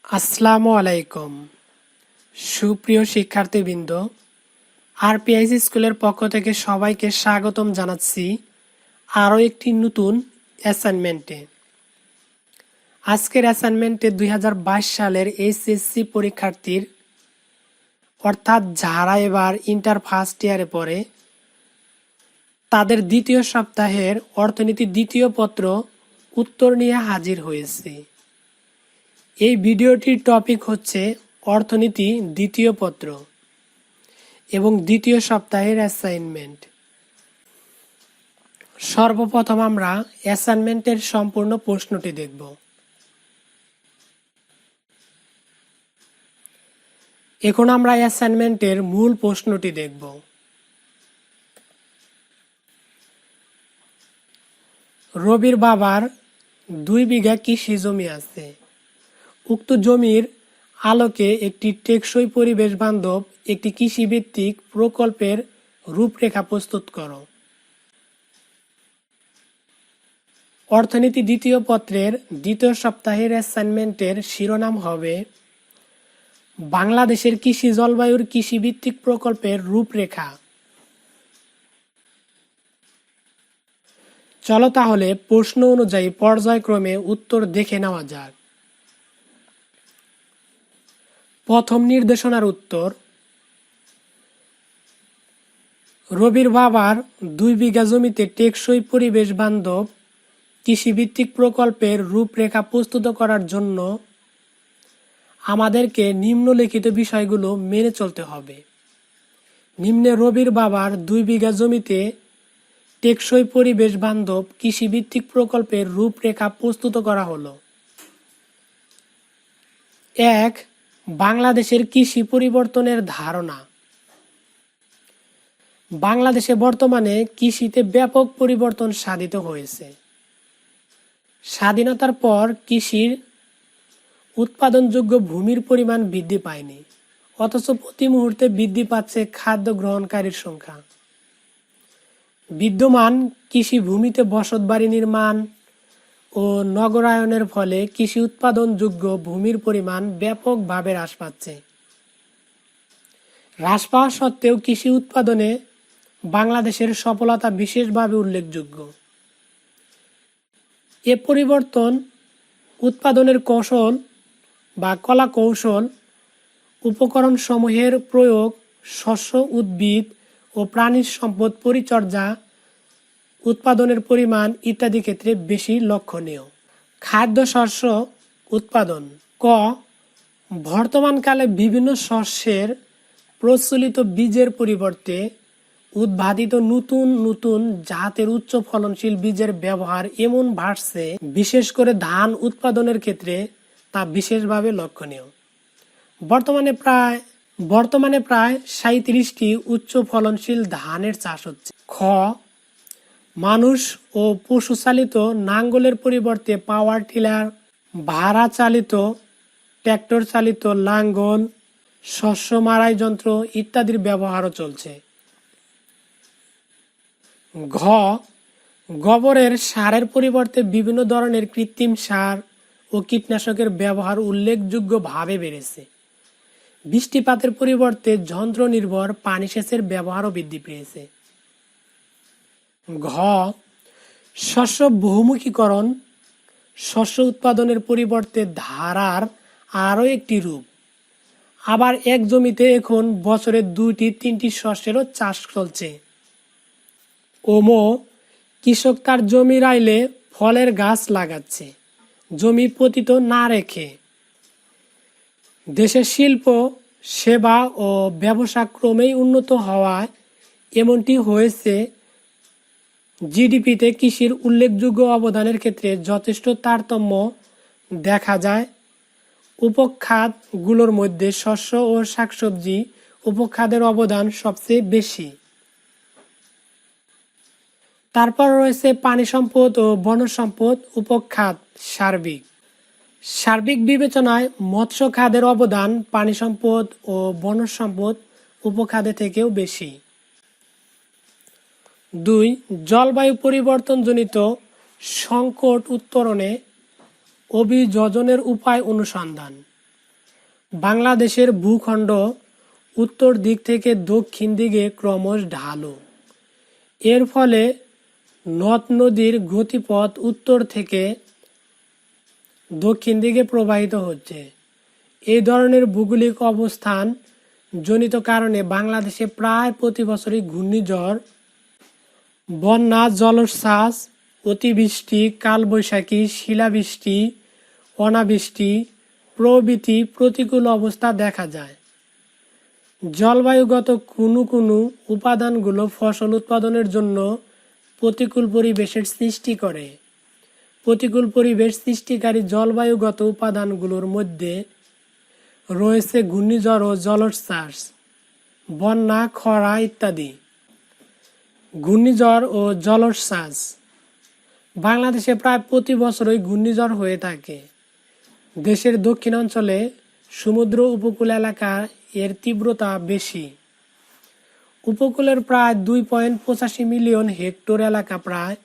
আসসালামু আলাইকুম সুপ্রিয় শিক্ষার্থীবৃন্দ, আরপিআইসি স্কুলের পক্ষ থেকে সবাইকে স্বাগতম জানাচ্ছি আরও একটি নতুন অ্যাসাইনমেন্টে। আজকের অ্যাসাইনমেন্টে 2022 সালের এইচএসসি পরীক্ষার্থীর অর্থাৎ যারা এবার ইন্টার ফার্স্ট ইয়ারে পড়ে তাদের দ্বিতীয় সপ্তাহের অর্থনীতি দ্বিতীয় পত্র উত্তর নিয়ে হাজির হয়েছে। এই ভিডিওটির টপিক হচ্ছে অর্থনীতি দ্বিতীয় পত্র এবং দ্বিতীয় সপ্তাহের অ্যাসাইনমেন্ট। সর্বপ্রথম আমরা অ্যাসাইনমেন্টের সম্পূর্ণ প্রশ্নটি দেখব। এখন আমরা অ্যাসাইনমেন্টের মূল প্রশ্নটি দেখব। রবির বাবার 2 বিঘা কৃষি জমি আছে। উক্ত জমির আলোকে একটি টেকসই পরিবেশ বান্ধব একটি কৃষিভিত্তিক প্রকল্পের রূপরেখা প্রস্তুত করো। অর্থনীতি দ্বিতীয় পত্রের দ্বিতীয় সপ্তাহের অ্যাসাইনমেন্টের শিরোনাম হবে বাংলাদেশের কৃষি জলবায়ুর কৃষিভিত্তিক প্রকল্পের রূপরেখা। চলো তাহলে প্রশ্ন অনুযায়ী পর্যায়ক্রমে উত্তর দেখে নেওয়া যাক। প্রথম নির্দেশনার উত্তর, রবির বাবার 2 বিঘা জমিতে টেকসই পরিবেশ বান্ধব কৃষিভিত্তিক প্রকল্পের রূপরেখা প্রস্তুত করার জন্য আমাদেরকে নিম্নলিখিত বিষয়গুলো মেনে চলতে হবে। নিম্নে রবির বাবার 2 বিঘা জমিতে টেকসই পরিবেশ বান্ধব কৃষিভিত্তিক প্রকল্পের রূপরেখা প্রস্তুত করা হলো। 1. বাংলাদেশের কৃষি পরিবর্তনের ধারণা। বাংলাদেশে বর্তমানে কৃষিতে ব্যাপক পরিবর্তন সাধিত হয়েছে। স্বাধীনতার পর কৃষির উৎপাদনযোগ্য ভূমির পরিমাণ বৃদ্ধি পায়নি, অথচ প্রতি মুহূর্তে বৃদ্ধি পাচ্ছে খাদ্য গ্রহণকারীর সংখ্যা। বিদ্যমান কৃষি ভূমিতে বসতবাড়ি নির্মাণ ও নগরায়নের ফলে কৃষি উৎপাদনযোগ্য ভূমির পরিমাণ ব্যাপকভাবে হ্রাস পাচ্ছে। হ্রাস পাওয়া সত্ত্বেও কৃষি উৎপাদনে বাংলাদেশের সফলতা বিশেষভাবে উল্লেখযোগ্য। এ পরিবর্তন উৎপাদনের কৌশল বা কলা কৌশল, উপকরণ সমূহের প্রয়োগ, শস্য, উদ্ভিদ ও প্রাণীজ সম্পদ পরিচর্যা, উৎপাদনের পরিমাণ ইত্যাদি ক্ষেত্রে বেশি লক্ষণীয়। খাদ্যশস্য উৎপাদন। ক. বর্তমানকালে বিভিন্ন শস্যের প্রচলিত বীজের পরিবর্তে উদ্ভাবিত নতুন নতুন জাতের উচ্চ ফলনশীল বীজের ব্যবহার এমন বাড়ছে, বিশেষ করে ধান উৎপাদনের ক্ষেত্রে তা বিশেষভাবে লক্ষণীয়। বর্তমানে প্রায় 37টি উচ্চ ফলনশীল ধানের চাষ হচ্ছে। খ. মানুষ ও পশু চালিত নাঙ্গলের পরিবর্তে পাওয়ার টিলার, ভাড়া চালিত ট্র্যাক্টর চালিত লাঙ্গল, শস্য মাড়াই যন্ত্র ইত্যাদির ব্যবহারও চলছে। ঘ. গোবরের সারের পরিবর্তে বিভিন্ন ধরনের কৃত্রিম সার ও কীটনাশকের ব্যবহার উল্লেখযোগ্যভাবে বেড়েছে। বৃষ্টিপাতের পরিবর্তে যন্ত্র নির্ভর পানি সেচের ব্যবহারও বৃদ্ধি পেয়েছে। ঘ. শস্য বহুমুখীকরণ। শস্য উৎপাদনের পরিবর্তে ধারার আরও একটি রূপ। আবার এক জমিতে এখন বছরে 2-3টি শস্যেরও চাষ চলছে। ওমো, কৃষক তার জমির আইলে ফলের গাছ লাগাচ্ছে, জমি পতিত না রেখে। দেশের শিল্প, সেবা ও ব্যবসা ক্রমেই উন্নত হওয়ায় এমনটি হয়েছে। জিডিপিতে কৃষির উল্লেখযোগ্য অবদানের ক্ষেত্রে যথেষ্ট তারতম্য দেখা যায়। উপখাতগুলোর মধ্যে শস্য ও শাকসবজি উপখাতের অবদান সবচেয়ে বেশি। তারপর রয়েছে পানি সম্পদ ও বনজ সম্পদ উপখাত। সার্বিক বিবেচনায় মৎস্য খাতের অবদান পানি সম্পদ ও বনজ সম্পদ উপখাতে থেকেও বেশি। 2. জলবায়ু পরিবর্তনজনিত সংকট উত্তরণে অভিযোজনের উপায় অনুসন্ধান। বাংলাদেশের ভূখণ্ড উত্তর দিক থেকে দক্ষিণ দিকে ক্রমশ ঢালু। এর ফলে নদ নদীর গতিপথ উত্তর থেকে দক্ষিণ দিকে প্রবাহিত হচ্ছে। এই ধরনের ভৌগোলিক অবস্থান জনিত কারণে বাংলাদেশে প্রায় প্রতি বছরই ঘূর্ণিঝড়, বন্যা, জলোচ্ছ্বাস, অতিবৃষ্টি, কালবৈশাখী, শিলাবৃষ্টি, অনাবৃষ্টি প্রভৃতি প্রতিকূল অবস্থা দেখা যায়। জলবায়ুগত কোনো উপাদানগুলো ফসল উৎপাদনের জন্য প্রতিকূল পরিবেশের সৃষ্টি করে। প্রতিকূল পরিবেশ সৃষ্টিকারী জলবায়ুগত উপাদানগুলোর মধ্যে রয়েছে ঘূর্ণিঝড় ও জলোচ্ছ্বাস, বন্যা, খরা ইত্যাদি। ঘূর্ণিঝড় ও জলোচ্ছ্বাস। বাংলাদেশে প্রায় প্রতি বছরই ঘূর্ণিঝড় হয়ে থাকে। দেশের দক্ষিণাঞ্চলে সমুদ্র উপকূল এলাকায় এর তীব্রতা বেশি। উপকূলের প্রায় 2.85 মিলিয়ন হেক্টর এলাকা প্রায়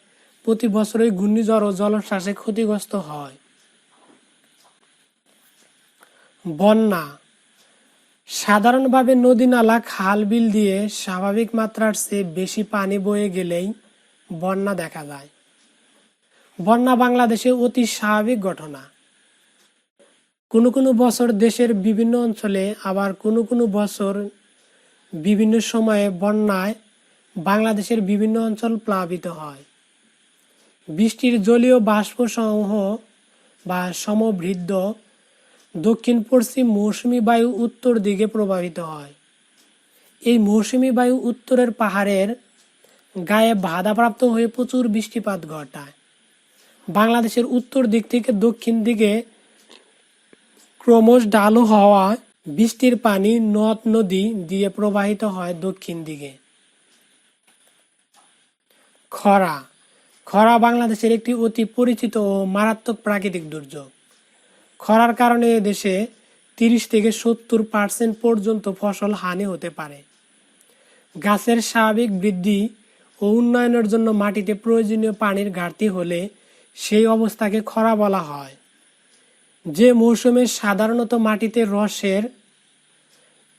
প্রতি বছরই ঘূর্ণিঝড় ও জলোচ্ছ্বাসে ক্ষতিগ্রস্ত হয়। বন্যা। সাধারণভাবে নদী, নালা, খাল, বিল দিয়ে স্বাভাবিক মাত্রার চেয়ে বেশি পানি বয়ে গেলেই বন্যা দেখা যায়। বন্যা বাংলাদেশে অতি স্বাভাবিক ঘটনা। কোনো বছর দেশের বিভিন্ন অঞ্চলে, আবার কোনো বছর বিভিন্ন সময়ে বন্যায় বাংলাদেশের বিভিন্ন অঞ্চল প্লাবিত হয়। বৃষ্টির জলীয় বাষ্পসমূহ বা সমৃদ্ধ দক্ষিণ পশ্চিম মৌসুমী বায়ু উত্তর দিকে প্রবাহিত হয়। এই মৌসুমী বায়ু উত্তরের পাহাড়ের গায়ে বাধাপ্রাপ্ত হয়ে প্রচুর বৃষ্টিপাত ঘটায়। বাংলাদেশের উত্তর দিক থেকে দক্ষিণ দিকে ক্রমশ ঢালু হওয়ায় বৃষ্টির পানি নদ নদী দিয়ে প্রবাহিত হয় দক্ষিণ দিকে। খরা। খরা বাংলাদেশের একটি অতি পরিচিত ও মারাত্মক প্রাকৃতিক দুর্যোগ। খরার কারণে দেশে 30 থেকে 70% পর্যন্ত ফসল হানি হতে পারে। গাছের স্বাভাবিক বৃদ্ধি ও উন্নয়নের জন্য মাটিতে প্রয়োজনীয় পানির ঘাটতি হলে সেই অবস্থাকে খরা বলা হয়। যে মৌসুমে সাধারণত মাটিতে রসের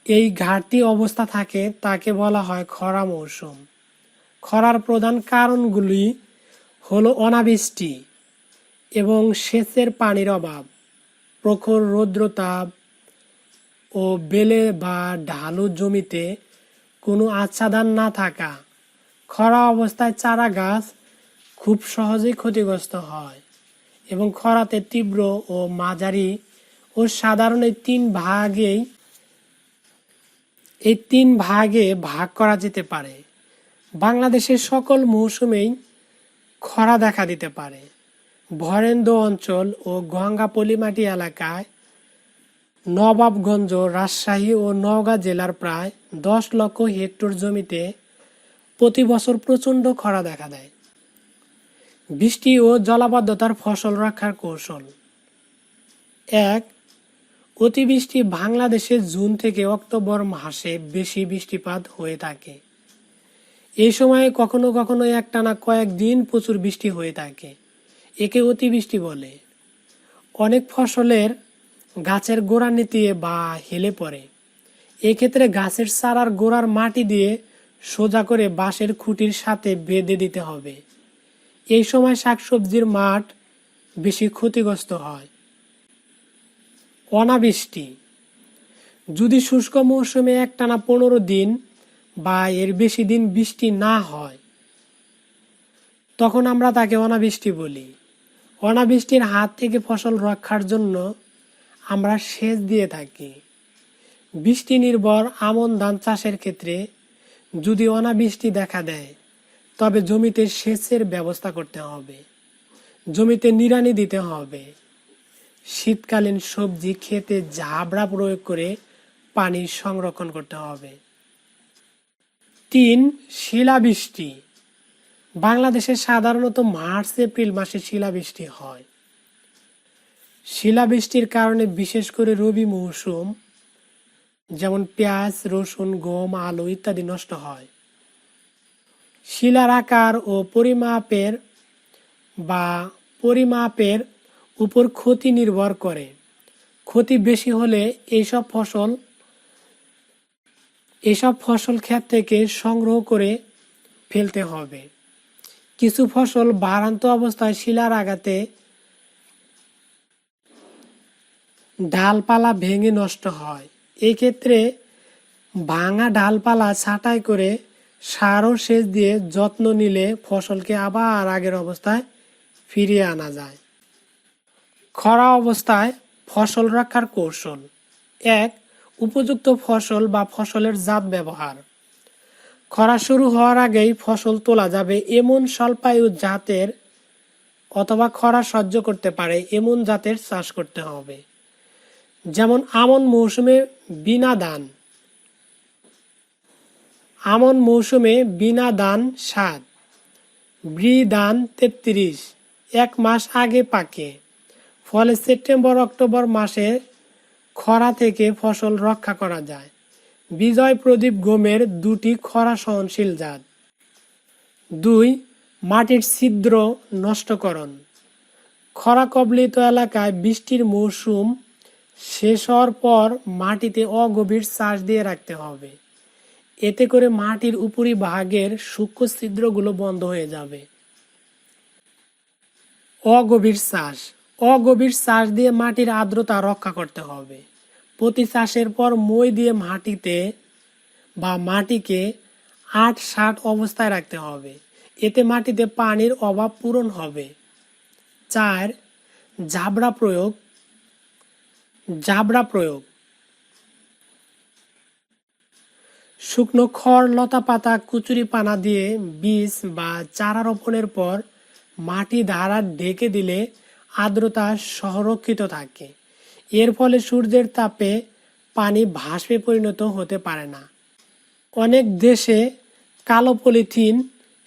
এই ঘাটতি অবস্থা থাকে তাকে বলা হয় খরা মৌসুম। খরার প্রধান কারণগুলি হলো অনাবৃষ্টি এবং সেচের পানির অভাব, প্রখর রৌদ্রতাপ ও বেলে বা ঢালু জমিতে কোনো আচ্ছাদন না থাকা। খরা অবস্থায় চারা গাছ খুব সহজেই ক্ষতিগ্রস্ত হয় এবং খরাতে তীব্র ও মাঝারি ও সাধারণ এই তিন ভাগে ভাগ করা যেতে পারে। বাংলাদেশের সকল মৌসুমেই খরা দেখা দিতে পারে। বরেন্দ্র অঞ্চল ও গঙ্গা পলিমাটি এলাকায় নবাবগঞ্জ, রাজশাহী ও নওগাঁ জেলার প্রায় 10 লক্ষ হেক্টর জমিতে প্রতি বছর প্রচণ্ড খরা দেখা দেয়। বৃষ্টি ও জলাবদ্ধতার ফসল রক্ষার কৌশল। 1. অতিবৃষ্টি। বাংলাদেশে জুন থেকে অক্টোবর মাসে বেশি বৃষ্টিপাত হয়ে থাকে। এই সময়ে কখনো কখনো একটানা কয়েকদিন প্রচুর বৃষ্টি হয়ে থাকে। একে অতিবৃষ্টি বলে। অনেক ফসলের গাছের গোড়া নেতিয়ে বা হেলে পড়ে। এক্ষেত্রে গাছের চারার গোড়ার মাটি দিয়ে সোজা করে বাঁশের খুঁটির সাথে বেঁধে দিতে হবে। এই সময় শাকসবজির মাঠ বেশি ক্ষতিগ্রস্ত হয়। অনাবৃষ্টি। যদি শুষ্ক মৌসুমে একটানা 15 দিন বা এর বেশি দিন বৃষ্টি না হয় তখন আমরা তাকে অনাবৃষ্টি বলি। অনাবৃষ্টির হাত থেকে ফসল রক্ষার জন্য আমরা সেচ দিয়ে থাকি। বৃষ্টি নির্ভর আমন ধান চাষের ক্ষেত্রে যদি অনাবৃষ্টি দেখা দেয় তবে জমিতে সেচের ব্যবস্থা করতে হবে, জমিতে নিড়ানি দিতে হবে। শীতকালীন সবজি খেতে ঝাবড়া প্রয়োগ করে পানি সংরক্ষণ করতে হবে। 3. শিলাবৃষ্টি। বাংলাদেশে সাধারণত মার্চ এপ্রিল মাসে শিলাবৃষ্টি হয়। শিলাবৃষ্টির কারণে বিশেষ করে রবি মৌসুম যেমন পেঁয়াজ, রসুন, গম, আলু ইত্যাদি নষ্ট হয়। শিলার আকার ও পরিমাপের উপর ক্ষতি নির্ভর করে। ক্ষতি বেশি হলে এইসব ফসল ক্ষেত থেকে সংগ্রহ করে ফেলতে হবে। কিছু ফসল বাড়ন্ত অবস্থায় শিলার আঘাতে ডালপালা ভেঙে নষ্ট হয়। এই ক্ষেত্রে ভাঙা ডালপালা ছাঁটাই করে সার ও সেচ দিয়ে যত্ন নিলে ফসলকে আবার আগের অবস্থায় ফিরিয়ে আনা যায়। খরা অবস্থায় ফসল রক্ষার কৌশল। 1. উপযুক্ত ফসল বা ফসলের জাত ব্যবহার। খরা শুরু হওয়ার আগেই ফসল তোলা যাবে এমন স্বল্পায়ু জাতের অথবা খরা সহ্য করতে পারে এমন জাতের চাষ করতে হবে। যেমন আমন মৌসুমে বিনা ধান 7, ব্রি ধান 33, 1 মাস আগে পাকে। ফলে সেপ্টেম্বর অক্টোবর মাসে খরা থেকে ফসল রক্ষা করা যায়। বিজয় প্রদীপ গমের 2টি খরা সহনশীল জাত। 2. মাটির ছিদ্র নষ্টকরণ। খরা কবলিত এলাকায় বৃষ্টির মৌসুম শেষ হওয়ার পর মাটিতে অগভীর চাষ দিয়ে রাখতে হবে। এতে করে মাটির উপরিভাগের সূক্ষ্ম ছিদ্রগুলো বন্ধ হয়ে যাবে। অগভীর চাষ দিয়ে মাটির আর্দ্রতা রক্ষা করতে হবে। প্রতি চাষের পর মই দিয়ে মাটিকে 8-60 অবস্থায় রাখতে হবে। এতে মাটিতে পানির অভাব পূরণ হবে। 4. জাবরা প্রয়োগ। শুকনো খড়, লতা পাতা, কচুরি পানা দিয়ে বীজ বা চারা রোপণের পর মাটি দ্বারা ঢেকে দিলে আর্দ্রতা সংরক্ষিত থাকে। এর ফলে সূর্যের তাপে পানি বাষ্পে পরিণত হতে পারে না। অনেক দেশে কালো পলিথিন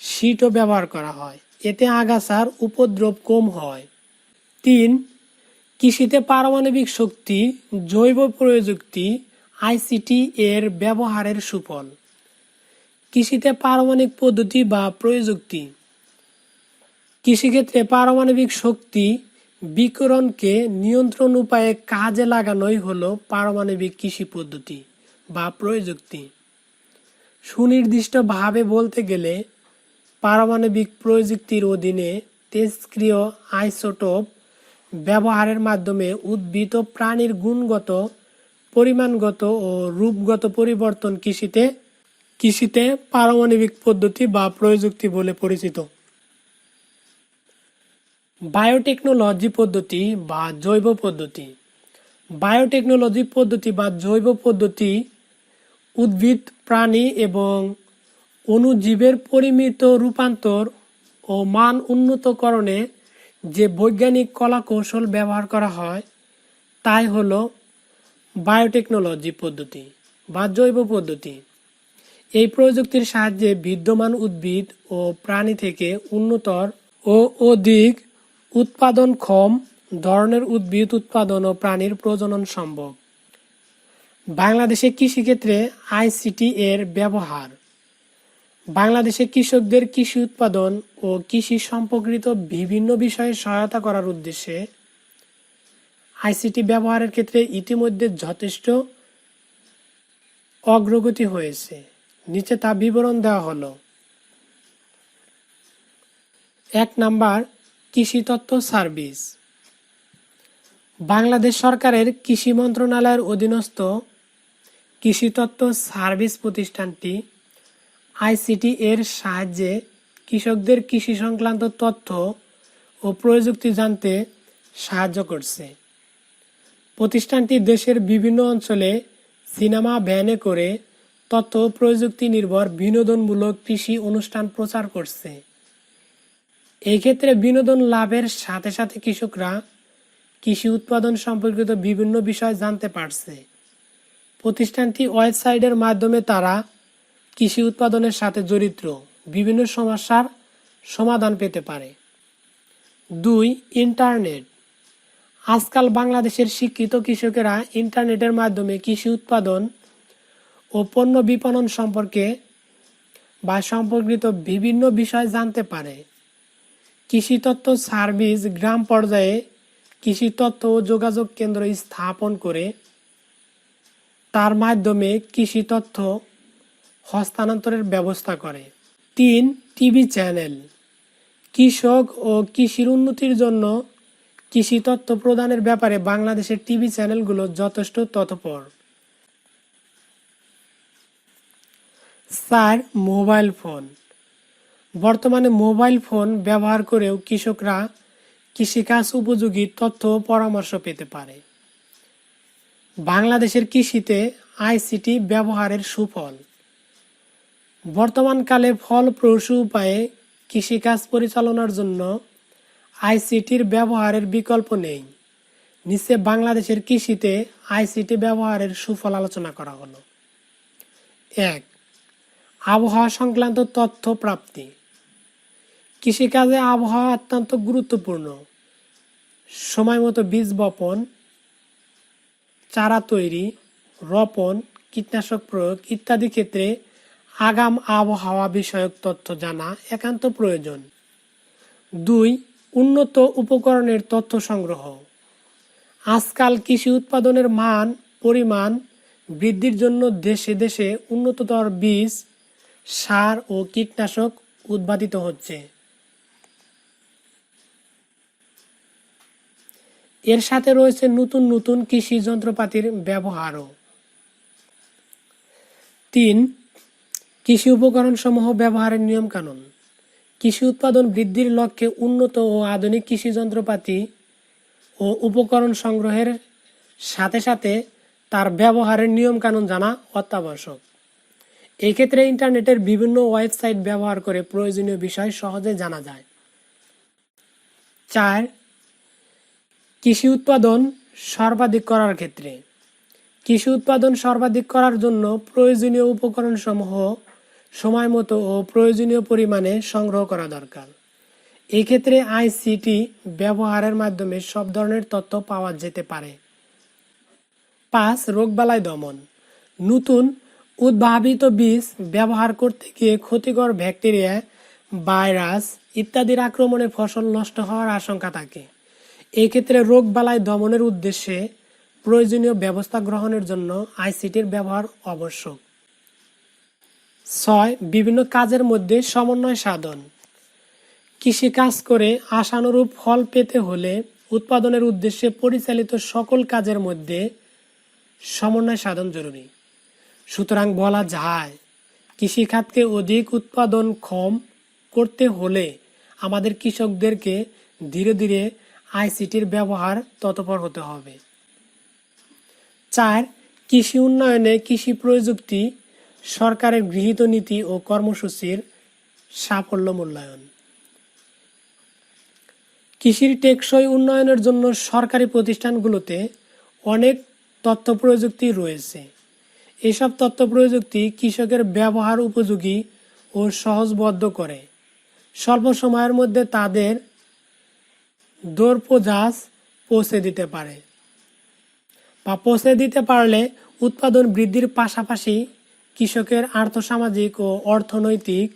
শীটও ব্যবহার করা হয়। এতে আগাছার উপদ্রব কম হয়। 3. কৃষিতে পারমাণবিক শক্তি, জৈব প্রযুক্তি, আইসিটি এর ব্যবহারের সুফল। কৃষিতে পারমাণবিক পদ্ধতি বা প্রযুক্তি। কৃষিক্ষেত্রে পারমাণবিক শক্তি বিকিরণকে নিয়ন্ত্রণ উপায়ে কাজে লাগানোই হলো পারমাণবিক কৃষি পদ্ধতি বা প্রযুক্তি। সুনির্দিষ্টভাবে বলতে গেলে পারমাণবিক প্রযুক্তির অধীনে তেজস্ক্রিয় আইসোটোপ ব্যবহারের মাধ্যমে উদ্ভিদ ও প্রাণীর গুণগত, পরিমাণগত ও রূপগত পরিবর্তন কৃষিতে পারমাণবিক পদ্ধতি বা প্রযুক্তি বলে পরিচিত। বায়োটেকনোলজি পদ্ধতি বা জৈব পদ্ধতি। বায়োটেকনোলজি পদ্ধতি বা জৈব পদ্ধতি উদ্ভিদ, প্রাণী এবং অণুজীবের পরিমিত রূপান্তর ও মান উন্নতকরণে যে বৈজ্ঞানিক কলাকৌশল ব্যবহার করা হয় তাই হলো বায়োটেকনোলজি পদ্ধতি বা জৈব পদ্ধতি। এই প্রযুক্তির সাহায্যে বিদ্যমান উদ্ভিদ ও প্রাণী থেকে উন্নতর ও অধিক উৎপাদনক্ষম ধরনের উদ্ভিদ উৎপাদন ও প্রাণীর প্রজনন সম্ভব। বাংলাদেশে কৃষিক্ষেত্রে আইসিটি এর ব্যবহার। বাংলাদেশে কৃষকদের কৃষি উৎপাদন ও কৃষি সম্পর্কিত বিভিন্ন বিষয়ে সহায়তা করার উদ্দেশ্যে আইসিটি ব্যবহারের ক্ষেত্রে ইতিমধ্যে যথেষ্ট অগ্রগতি হয়েছে। নিচে তা বিবরণ দেওয়া হলো। 1 নাম্বার, কৃষি তথ্য সার্ভিস। বাংলাদেশ সরকারের কৃষি মন্ত্রণালয়ের অধীনস্থ কৃষি তথ্য সার্ভিস প্রতিষ্ঠানটি আইসিটি এর সাহায্যে কৃষকদের কৃষি সংক্রান্ত তথ্য ও প্রযুক্তি জানতে সাহায্য করছে। প্রতিষ্ঠানটি দেশের বিভিন্ন অঞ্চলে সিনেমা ভ্যানে করে তথ্য ও প্রযুক্তি নির্ভর বিনোদনমূলক কৃষি অনুষ্ঠান প্রচার করছে। এই ক্ষেত্রে বিনোদন লাভের সাথে সাথে কৃষকরা কৃষি উৎপাদন সম্পর্কিত বিভিন্ন বিষয় জানতে পারছে। প্রতিষ্ঠানটি ওয়েবসাইটের মাধ্যমে তারা কৃষি উৎপাদনের সাথে জড়িত বিভিন্ন সমস্যার সমাধান পেতে পারে। 2. ইন্টারনেট। আজকাল বাংলাদেশের শিক্ষিত কৃষকেরা ইন্টারনেটের মাধ্যমে কৃষি উৎপাদন ও পণ্য বিপণন সম্পর্কিত বিভিন্ন বিষয় জানতে পারে। কৃষি তথ্য সার্ভিস গ্রাম পর্যায়ে কৃষি তথ্য ও যোগাযোগ কেন্দ্র স্থাপন করে তার মাধ্যমে কৃষি তথ্য হস্তান্তরের ব্যবস্থা করে। 3. TV channel. কৃষক ও কৃষির উন্নতির জন্য কৃষি তথ্য প্রদানের ব্যাপারে বাংলাদেশের টিভি চ্যানেলগুলো যথেষ্ট তৎপর। 4. Mobile phone. বর্তমানে মোবাইল ফোন ব্যবহার করেও কৃষকরা কৃষিকাজ উপযোগী তথ্য ও পরামর্শ পেতে পারে। বাংলাদেশের কৃষিতে আইসিটি ব্যবহারের সুফল। বর্তমানকালে ফলপ্রসূ উপায়ে কৃষিকাজ পরিচালনার জন্য আইসিটির ব্যবহারের বিকল্প নেই। নিচে বাংলাদেশের কৃষিতে আইসিটি ব্যবহারের সুফল আলোচনা করা হলো। 1. আবহাওয়া সংক্রান্ত তথ্য প্রাপ্তি। কৃষিকাজে আবহাওয়া অত্যন্ত গুরুত্বপূর্ণ। সময় মতো বীজ বপন, চারা তৈরি, রোপণ, কীটনাশক প্রয়োগ ইত্যাদি ক্ষেত্রে আগাম আবহাওয়া বিষয়ক তথ্য জানা একান্ত প্রয়োজন। 2. উন্নত উপকরণের তথ্য সংগ্রহ। আজকাল কৃষি উৎপাদনের মান পরিমাণ বৃদ্ধির জন্য দেশে দেশে উন্নততর বীজ, সার ও কীটনাশক উদ্ভাবিত হচ্ছে। এর সাথে রয়েছে নতুন নতুন কৃষি যন্ত্রপাতির ব্যবহারও। 3. কৃষি উপকরণ সমূহ ব্যবহারের নিয়ম কানুন। কৃষি উৎপাদন বৃদ্ধির লক্ষ্যে উন্নত ও আধুনিক কৃষি যন্ত্রপাতি ও উপকরণ সংগ্রহের সাথে সাথে তার ব্যবহারের নিয়ম কানুন জানা অত্যাবশ্যক। এই ক্ষেত্রে ইন্টারনেটের বিভিন্ন ওয়েবসাইট ব্যবহার করে প্রয়োজনীয় বিষয় সহজে জানা যায়। 4. কৃষি উৎপাদন সর্বাধিক করার ক্ষেত্রে। কৃষি উৎপাদন সর্বাধিক করার জন্য প্রয়োজনীয় উপকরণ সমূহ সময় মতো ও প্রয়োজনীয় পরিমাণে সংগ্রহ করা দরকার। এই ক্ষেত্রে আইসিটি ব্যবহারের মাধ্যমে সব ধরনের তথ্য পাওয়া যেতে পারে। 5. রোগবালাই দমন। নতুন উদ্ভাবিত বীজ ব্যবহার করতে গিয়ে ক্ষতিকর ব্যাকটেরিয়া, ভাইরাস ইত্যাদির আক্রমণে ফসল নষ্ট হওয়ার আশঙ্কা থাকে। এই ক্ষেত্রে রোগবালাই দমনের উদ্দেশ্যে প্রয়োজনীয় ব্যবস্থা গ্রহণের জন্য আইসিটির ব্যবহার আবশ্যক। 6. বিভিন্ন কাজের মধ্যে সমন্বয় সাধন। কৃষি কাজ করে আশানুরূপ ফল পেতে হলে উৎপাদনের উদ্দেশ্যে পরিচালিত সকল কাজের মধ্যে সমন্বয় সাধন জরুরি। সুতরাং বলা যায় কৃষিখাতকে অধিক উৎপাদনক্ষম করতে হলে আমাদের কৃষকদেরকে ধীরে ধীরে আইসিটির ব্যবহার তৎপর হতে হবে। 4. কৃষি উন্নয়নে কৃষি প্রযুক্তি সরকারের গৃহীত নীতি ও কর্মসূচির সাফল্য মূল্যায়ন। কৃষির টেকসই উন্নয়নের জন্য সরকারি প্রতিষ্ঠানগুলোতে অনেক তথ্য প্রযুক্তি রয়েছে। এসব তথ্য প্রযুক্তি কৃষকের ব্যবহার উপযোগী ও সহজবদ্ধ করে স্বল্প সময়ের মধ্যে তাদের দরপোজাজ পৌঁছে দিতে পারে বা পৌঁছে দিতে পারলে উৎপাদন বৃদ্ধির পাশাপাশি কৃষকের আর্থসামাজিক ও অর্থনৈতিক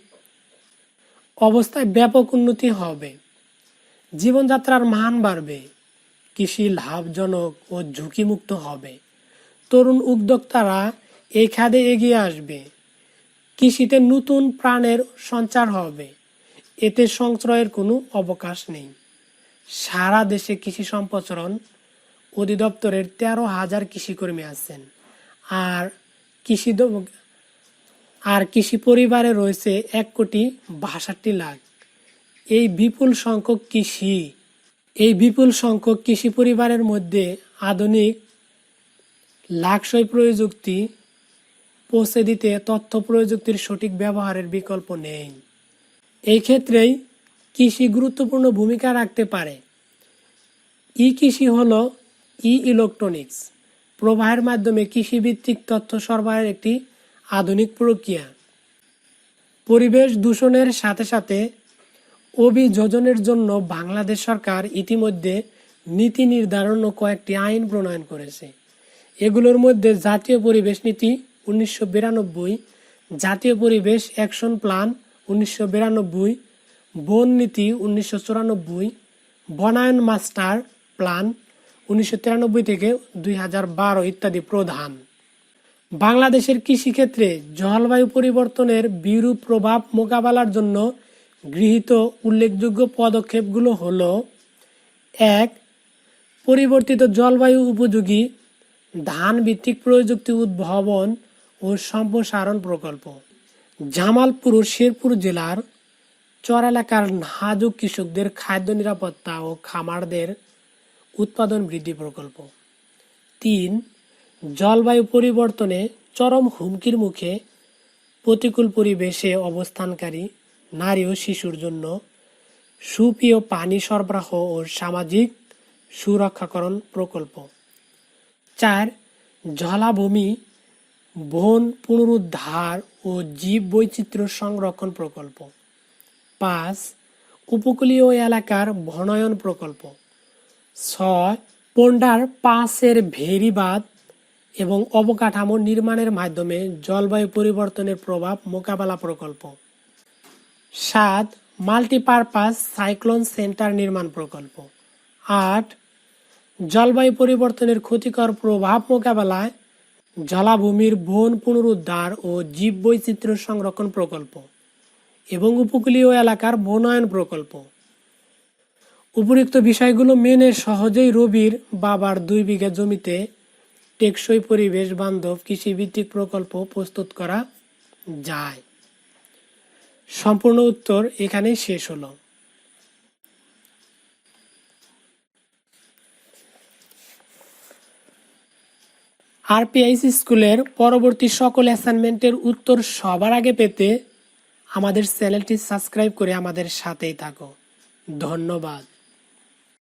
অবস্থায় ব্যাপক উন্নতি হবে, জীবনযাত্রার মান বাড়বে, কৃষি লাভজনক ও ঝুঁকিমুক্ত হবে, তরুণ উদ্যোক্তারা এই খাতে এগিয়ে আসবে, কৃষিতে নতুন প্রাণের সঞ্চার হবে, এতে সংশয়ের কোনো অবকাশ নেই। সারা দেশে কৃষি সম্প্রসারণ অধিদপ্তরের 13,000 কৃষিকর্মী আছেন আর কৃষি পরিবারে রয়েছে 1,62,00,000। এই বিপুল সংখ্যক কৃষি পরিবারের মধ্যে আধুনিক লাক্সই প্রযুক্তি পৌঁছে দিতে তথ্য প্রযুক্তির সঠিক ব্যবহারের বিকল্প নেই। এই ক্ষেত্রেই কৃষি গুরুত্বপূর্ণ ভূমিকা রাখতে পারে। কৃষি হলো ইলেকট্রনিক্স প্রবাহের মাধ্যমে কৃষিভিত্তিক তথ্য সরবরাহের একটি আধুনিক প্রক্রিয়া। পরিবেশ দূষণের সাথে সাথে অভিযোজনের জন্য বাংলাদেশ সরকার ইতিমধ্যে নীতি নির্ধারণ ও কয়েকটি আইন প্রণয়ন করেছে। এগুলোর মধ্যে জাতীয় পরিবেশ নীতি 1992, জাতীয় পরিবেশ অ্যাকশন প্ল্যান 1992, বন নীতি 1994, বনায়ন মাস্টার প্ল্যান 1993 থেকে 2012 ইত্যাদি প্রধান। বাংলাদেশের কৃষিক্ষেত্রে জলবায়ু পরিবর্তনের বিরূপ প্রভাব মোকাবেলার জন্য গৃহীত উল্লেখযোগ্য পদক্ষেপগুলো হলো: 1. পরিবর্তিত জলবায়ু উপযোগী ধান ভিত্তিক প্রযুক্তি উদ্ভাবন ও সম্প্রসারণ প্রকল্প। জামালপুর ও শেরপুর জেলার চর এলাকার নাজুক কৃষকদের খাদ্য নিরাপত্তা ও খামারদের উৎপাদন বৃদ্ধি প্রকল্প। 3. জলবায়ু পরিবর্তনে চরম হুমকির মুখে প্রতিকূল পরিবেশে অবস্থানকারী নারী ও শিশুর জন্য সুপেয় পানি সরবরাহ ও সামাজিক সুরক্ষাকরণ প্রকল্প। 4. জলাভূমি বন পুনরুদ্ধার ও জীব বৈচিত্র্য সংরক্ষণ প্রকল্প। 5. উপকূলীয় এলাকার বনায়ন প্রকল্প। 6. পন্ডার পাসের ভেরিবাঁধ এবং অবকাঠামো নির্মাণের মাধ্যমে জলবায়ু পরিবর্তনের প্রভাব মোকাবেলা প্রকল্প। 7. মাল্টিপারপাস সাইক্লোন সেন্টার নির্মাণ প্রকল্প। 8. জলবায়ু পরিবর্তনের ক্ষতিকর প্রভাব মোকাবেলায় জলাভূমির বন পুনরুদ্ধার ও জীব বৈচিত্র্য সংরক্ষণ প্রকল্প এবং উপকূলীয় এলাকার বনায়ন প্রকল্প। উপরিউক্ত বিষয়গুলো মেনে সহজেই রবির বাবার 2 বিঘা জমিতে টেকসই পরিবেশ বান্ধব কৃষিভিত্তিক প্রকল্প প্রস্তুত করা যায়। সম্পূর্ণ উত্তর এখানেই শেষ হলো। আরপিআইস স্কুলের পরবর্তী সকল অ্যাসাইনমেন্টের উত্তর সবার আগে পেতে আমাদের চ্যানেলটি সাবস্ক্রাইব করে আমাদের সাথেই থাকো। ধন্যবাদ।